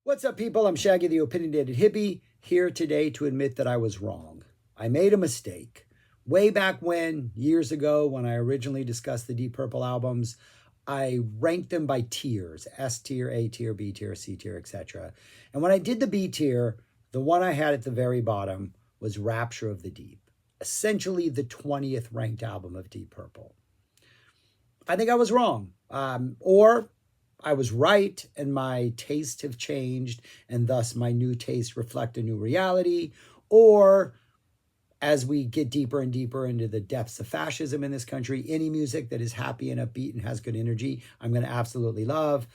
What's up, people? I'm Shaggy, the Opinionated Hippie, here today to admit that I was wrong. I made a mistake. Way back when, years ago, when I originally discussed the Deep Purple albums, I ranked them by tiers: S tier, A tier, B tier, C tier, etc. And when I did the B tier, the one I had at the very bottom was Rapture of the Deep, essentially the 20th ranked album of Deep Purple. I think I was wrong. Or I was right and my tastes have changed and thus my new tastes reflect a new reality. Or as we get deeper and deeper into the depths of fascism in this country, any music that is happy and upbeat and has good energy, I'm going to absolutely love.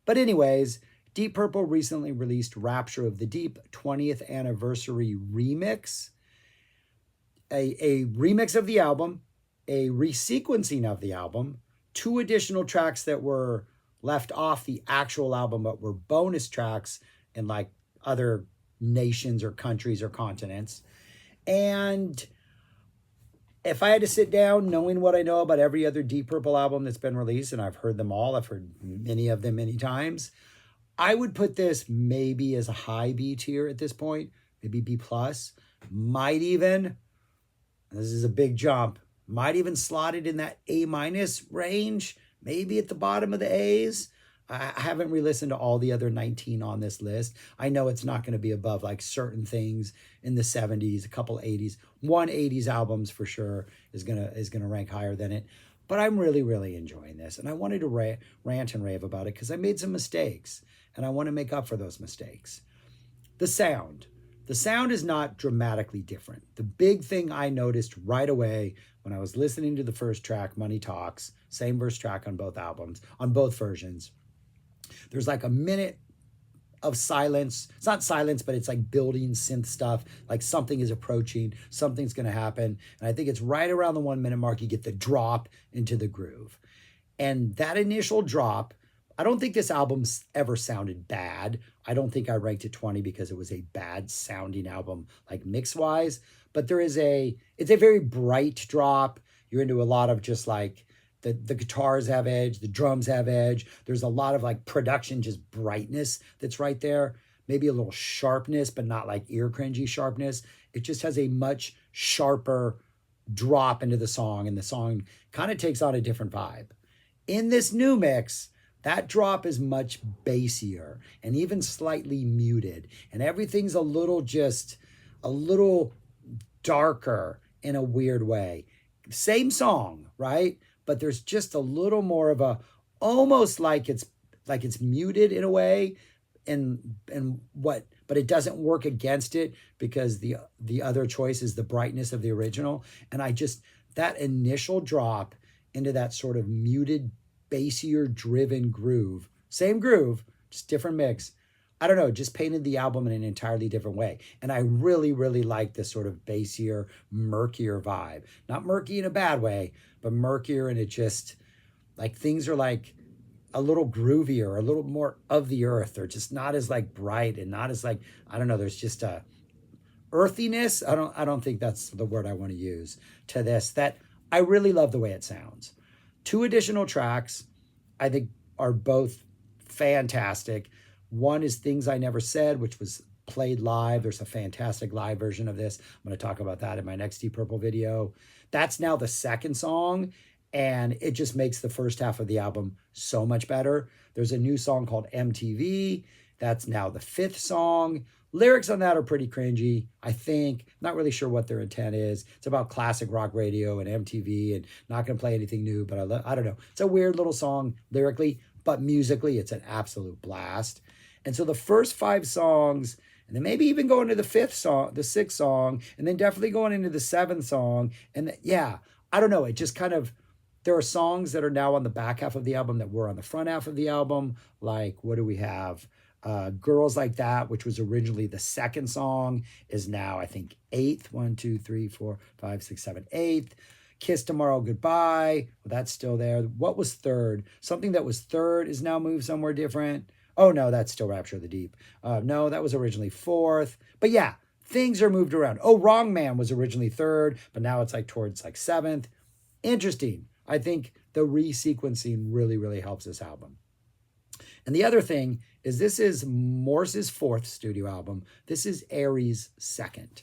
But anyways, Deep Purple recently released Rapture of the Deep 20th Anniversary Remix. A remix of the album, a resequencing of the album, 2 additional tracks that were left off the actual album but were bonus tracks in like other nations or countries or continents. And if I had to sit down knowing what I know about every other Deep Purple album that's been released, and I've heard them all, I've heard many of them many times, I would put this maybe as a high B tier at this point, maybe B plus, might even, this is a big jump, might even slot it in that A minus range, maybe at the bottom of the A's. I haven't re-listened to all the other 19 on this list. I know it's not going to be above like certain things in the 70s, a couple 80s. One 80s albums for sure is gonna rank higher than it. But I'm really enjoying this, and I wanted to rant and rave about it because I made some mistakes, and I want to make up for those mistakes. The sound. The sound is not dramatically different. The big thing I noticed right away when I was listening to the first track, Money Talks, same verse track on both albums, on both versions, there's like a minute of silence. It's not silence, but it's like building synth stuff, like something is approaching, something's going to happen. And I think it's right around the 1 minute mark, you get the drop into the groove. And that initial drop, I don't think this album's ever sounded bad. I don't think I ranked it 20 because it was a bad sounding album, like mix wise, but it's a very bright drop. You're into a lot of just like, the guitars have edge, the drums have edge. There's a lot of like production, just brightness that's right there. Maybe a little sharpness, but not like ear cringy sharpness. It just has a much sharper drop into the song, and the song kind of takes on a different vibe. In this new mix, that drop is much bassier and even slightly muted, and everything's a little darker in a weird way. Same song, right? But there's just a little more of a, almost like it's muted in a way, but it doesn't work against it because the other choice is the brightness of the original. And that initial drop into that sort of muted, bassier driven groove, same groove, just different mix, I don't know, just painted the album in an entirely different way. And I really like this sort of bassier, murkier vibe. Not murky in a bad way, but murkier, and it just, like, things are like a little groovier, a little more of the earth. They're just not as like bright and not as like, I don't know, there's just a earthiness. I don't think that's the word I want to use to this, that I really love the way it sounds. 2 additional tracks I think are both fantastic. One is Things I Never Said, which was played live. There's a fantastic live version of this. I'm going to talk about that in my next Deep Purple video. That's now the second song, and it just makes the first half of the album so much better. There's a new song called MTV. That's now the 5th song. Lyrics on that are pretty cringy, I think. Not really sure what their intent is. It's about classic rock radio and MTV and not going to play anything new, but I don't know. It's a weird little song lyrically, but musically, it's an absolute blast. And so the first 5 songs, and then maybe even going to the 5th song, the 6th song, and then definitely going into the 7th song. And I don't know. It just kind of, there are songs that are now on the back half of the album that were on the front half of the album. Like, what do we have? Girls Like That, which was originally the 2nd song, is now, I think, 8th. 1, 2, 3, 4, 5, 6, 7, 8th. Kiss Tomorrow Goodbye. Well, that's still there. What was 3rd? Something that was 3rd is now moved somewhere different. Oh, no, that's still Rapture of the Deep. No, that was originally 4th. But yeah, things are moved around. Oh, Wrong Man was originally 3rd, but now it's like towards like 7th. Interesting. I think the resequencing really helps this album. And the other thing is this is Morse's fourth studio album. This is Aries' second.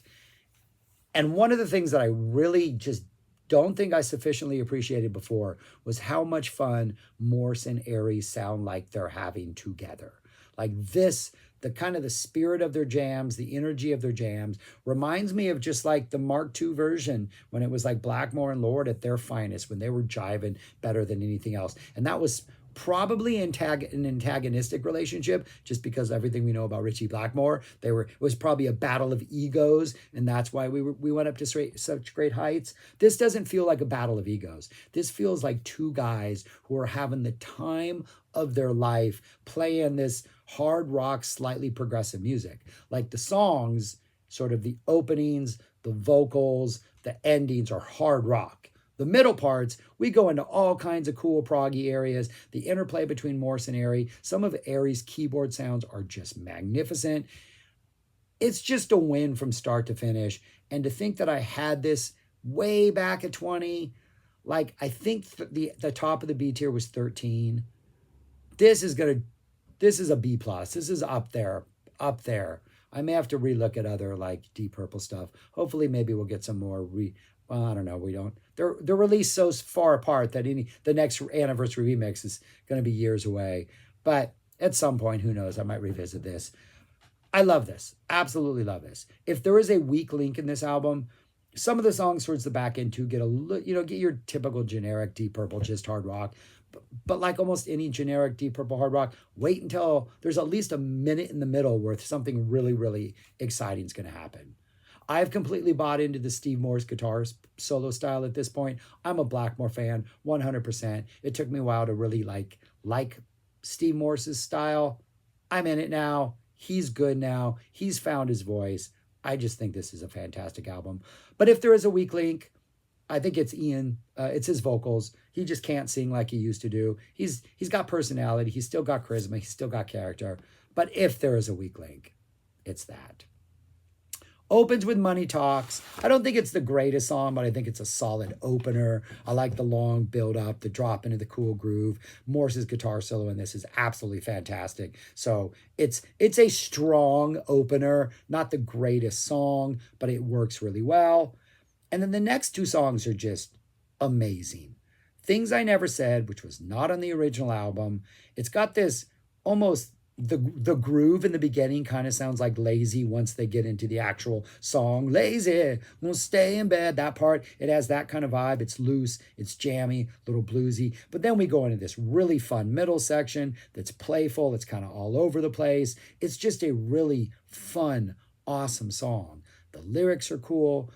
And one of the things that I really just don't think I sufficiently appreciated before was how much fun Morse and Aries sound like they're having together. Like this, the kind of the spirit of their jams, the energy of their jams reminds me of just like the Mark II version when it was like Blackmore and Lord at their finest, when they were jiving better than anything else. And that was probably an antagonistic relationship, just because everything we know about Ritchie Blackmore, it was probably a battle of egos, and that's why we went up to such great heights. This doesn't feel like a battle of egos. This feels like two guys who are having the time of their life playing this hard rock, slightly progressive music. Like the songs, sort of the openings, the vocals, the endings are hard rock. The middle parts, we go into all kinds of cool proggy areas. The interplay between Morse and Aries, some of Aries' keyboard sounds are just magnificent. It's just a win from start to finish. And to think that I had this way back at 20, like I think the top of the B tier was 13. This is a B plus. This is up there. I may have to relook at other like Deep Purple stuff. Hopefully, maybe we'll get some more. I don't know. We don't. They're released so far apart that the next anniversary remix is going to be years away. But at some point, who knows? I might revisit this. I love this. Absolutely love this. If there is a weak link in this album, some of the songs towards the back end too get get your typical generic Deep Purple just hard rock. But like almost any generic Deep Purple hard rock, wait until there's at least a minute in the middle where something really, really exciting is going to happen. I've completely bought into the Steve Morse guitar solo style at this point. I'm a Blackmore fan, 100%. It took me a while to really like Steve Morse's style. I'm in it now. He's good now. He's found his voice. I just think this is a fantastic album. But if there is a weak link, I think it's Ian. It's his vocals. He just can't sing like he used to do. He's got personality. He's still got charisma. He's still got character. But if there is a weak link, it's that. Opens with Money Talks. I don't think it's the greatest song, but I think it's a solid opener. I like the long build up, the drop into the cool groove. Morse's guitar solo in this is absolutely fantastic. So it's a strong opener, not the greatest song, but it works really well. And then the next two songs are just amazing. Things I Never Said, which was not on the original album. It's got this almost the groove in the beginning kind of sounds like Lazy once they get into the actual song. Lazy, we'll stay in bed. That part, it has that kind of vibe. It's loose, it's jammy, a little bluesy. But then we go into this really fun middle section that's playful. It's kind of all over the place. It's just a really fun, awesome song. The lyrics are cool.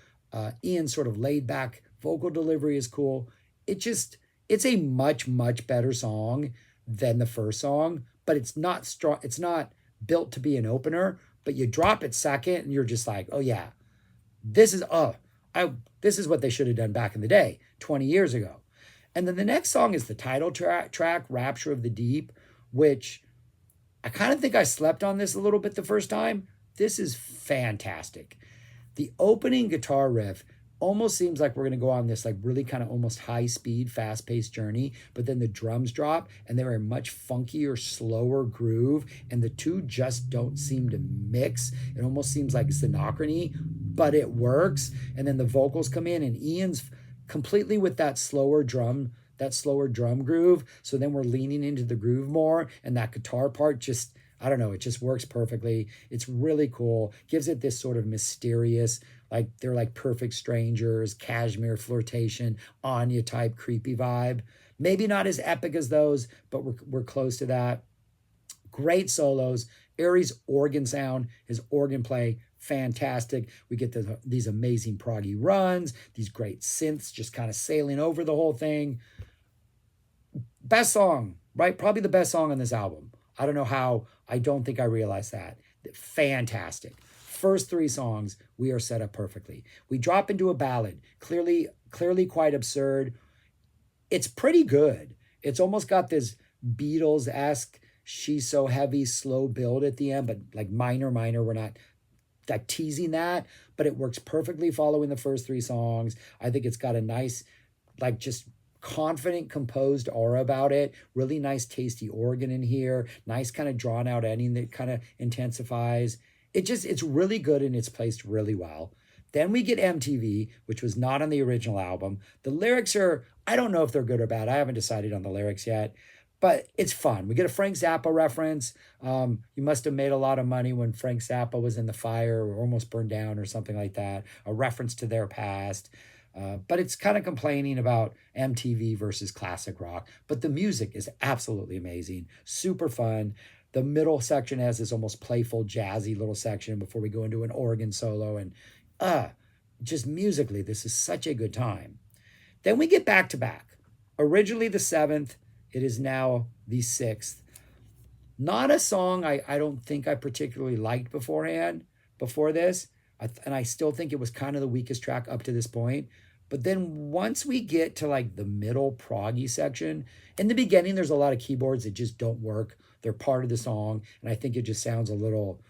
Ian's sort of laid back vocal delivery is cool. It's a much, much better song than the first song, but it's not strong. It's not built to be an opener, but you drop it second and you're just like, oh yeah, this is what they should have done back in the day, 20 years ago. And then the next song is the title track, Rapture of the Deep, which I kind of think I slept on this a little bit the first time. This is fantastic. The opening guitar riff almost seems like we're going to go on this like really kind of almost high speed, fast paced journey, but then the drums drop and they're a much funkier, slower groove, and the two just don't seem to mix. It almost seems like xenochrony, but it works. And then the vocals come in and Ian's completely with that slower drum groove. So then we're leaning into the groove more, and that guitar part just, I don't know, it just works perfectly. It's really cool. Gives it this sort of mysterious, like they're like perfect strangers, cashmere flirtation, Anya type creepy vibe. Maybe not as epic as those, but we're close to that. Great solos. Aries' organ sound, his organ play, fantastic. We get these amazing proggy runs, these great synths just kind of sailing over the whole thing. Best song, right? Probably the best song on this album. I don't know how. I don't think I realized that. Fantastic. First three songs, we are set up perfectly. We drop into a ballad, clearly quite absurd. It's pretty good. It's almost got this Beatles-esque, She's So Heavy, slow build at the end, but like minor. We're not like teasing that, but it works perfectly following the first three songs. I think it's got a nice, like just confident, composed aura about it. Really nice, tasty organ in here. Nice kind of drawn out ending that kind of intensifies. It's really good and it's placed really well. Then we get MTV, which was not on the original album. The lyrics are, I don't know if they're good or bad. I haven't decided on the lyrics yet, but it's fun. We get a Frank Zappa reference. You must have made a lot of money when Frank Zappa was in the fire or almost burned down or something like that. A reference to their past. But it's kind of complaining about MTV versus classic rock. But the music is absolutely amazing, super fun. The middle section has this almost playful, jazzy little section before we go into an organ solo. And just musically, this is such a good time. Then we get back to back. Originally the 7th, it is now the 6th. Not a song I don't think I particularly liked before this. And I still think it was kind of the weakest track up to this point. But then once we get to like the middle proggy section, in the beginning, there's a lot of keyboards that just don't work. They're part of the song. And I think it just sounds a little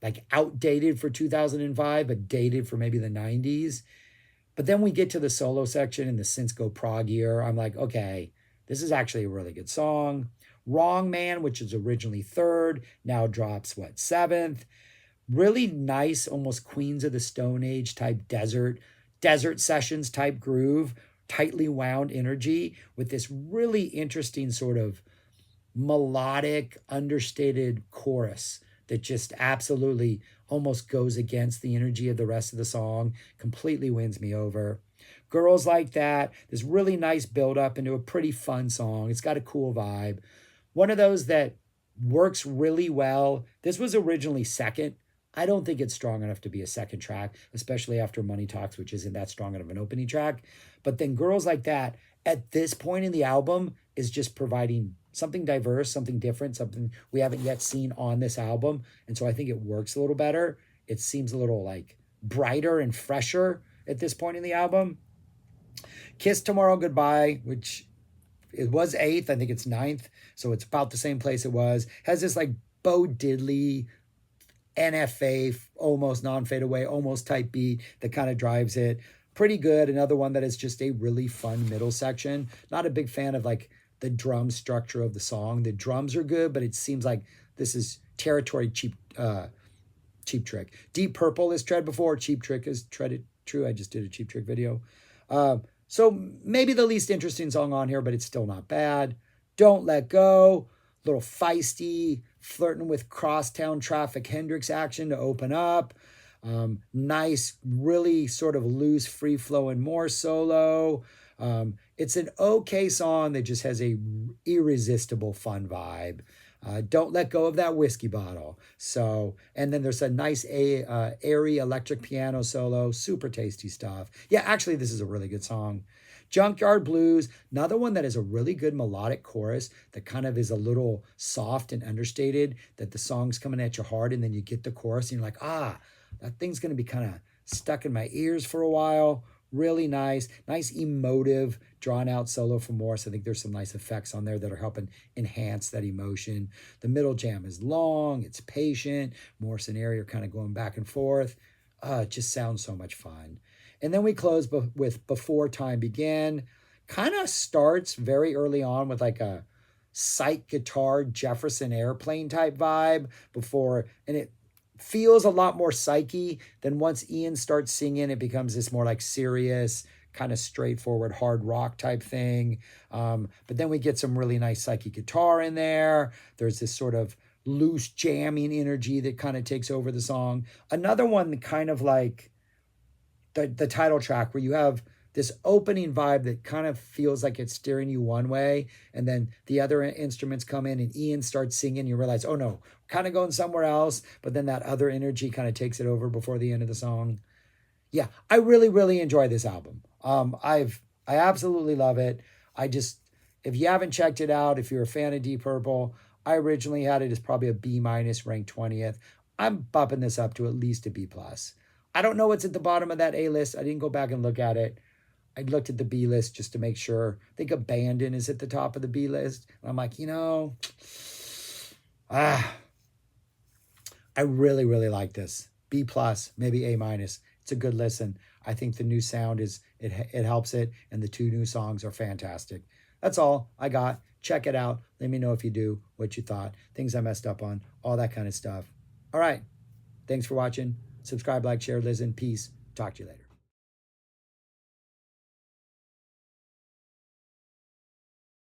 like outdated for 2005, but dated for maybe the 90s. But then we get to the solo section and the synths go proggier. I'm like, okay, this is actually a really good song. Wrong Man, which is originally 3rd, now drops, 7th. Really nice, almost Queens of the Stone Age type desert sessions type groove, tightly wound energy with this really interesting sort of melodic, understated chorus that just absolutely almost goes against the energy of the rest of the song, completely wins me over. Girls Like That, this really nice build up into a pretty fun song. It's got a cool vibe. One of those that works really well. This was originally 2nd. I don't think it's strong enough to be a 2nd track, especially after Money Talks, which isn't that strong of an opening track. But then Girls Like That, at this point in the album, is just providing something diverse, something different, something we haven't yet seen on this album. And so I think it works a little better. It seems a little like brighter and fresher at this point in the album. Kiss Tomorrow Goodbye, which it was 8th. I think it's 9th. So it's about the same place it was. Has this like Bo Diddley NFA, almost non-fade away, almost type beat that kind of drives it. Pretty good. Another one that is just a really fun middle section. Not a big fan of like the drum structure of the song. The drums are good, but it seems like this is territory Cheap Trick. Deep Purple is tread before. Cheap Trick is treaded true. I just did a Cheap Trick video. So maybe the least interesting song on here, but it's still not bad. Don't Let Go. Little feisty, flirting with crosstown traffic Hendrix action to open up. Nice, really sort of loose, free-flowing more solo. It's an okay song that just has a irresistible fun vibe. Don't let go of that whiskey bottle. So, and then there's a nice airy electric piano solo, super tasty stuff. Yeah, actually, this is a really good song. Junkyard Blues, another one that is a really good melodic chorus that kind of is a little soft and understated, that the song's coming at you hard, and then you get the chorus and you're like, that thing's going to be kind of stuck in my ears for a while. Really nice emotive, drawn out solo from Morris. I think there's some nice effects on there that are helping enhance that emotion. The middle jam is long, it's patient. Morris and Ari are kind of going back and forth. It just sounds so much fun. And then we close with Before Time Began. Kind of starts very early on with like a psych guitar Jefferson Airplane type vibe and it feels a lot more psyche. Then once Ian starts singing, it becomes this more like serious, kind of straightforward hard rock type thing. But then we get some really nice psyche guitar in there. There's this sort of loose jamming energy that kind of takes over the song. Another one kind of like the title track where you have this opening vibe that kind of feels like it's steering you one way, and then the other instruments come in and Ian starts singing, you realize, oh no, kind of going somewhere else, but then that other energy kind of takes it over before the end of the song. Yeah, I really, really enjoy this album. I absolutely love it. If you haven't checked it out, if you're a fan of Deep Purple, I originally had it as probably a B-, ranked 20th. I'm bumping this up to at least a B+. I don't know what's at the bottom of that A list. I didn't go back and look at it. I looked at the B list just to make sure. I think Abandon is at the top of the B list. And I'm like, I really, really like this. B+, maybe A-. It's a good listen. I think the new sound it helps it, and the 2 new songs are fantastic. That's all I got. Check it out. Let me know if you do, what you thought, things I messed up on, all that kind of stuff. All right. Thanks for watching. Subscribe, like, share, listen. Peace. Talk to you later.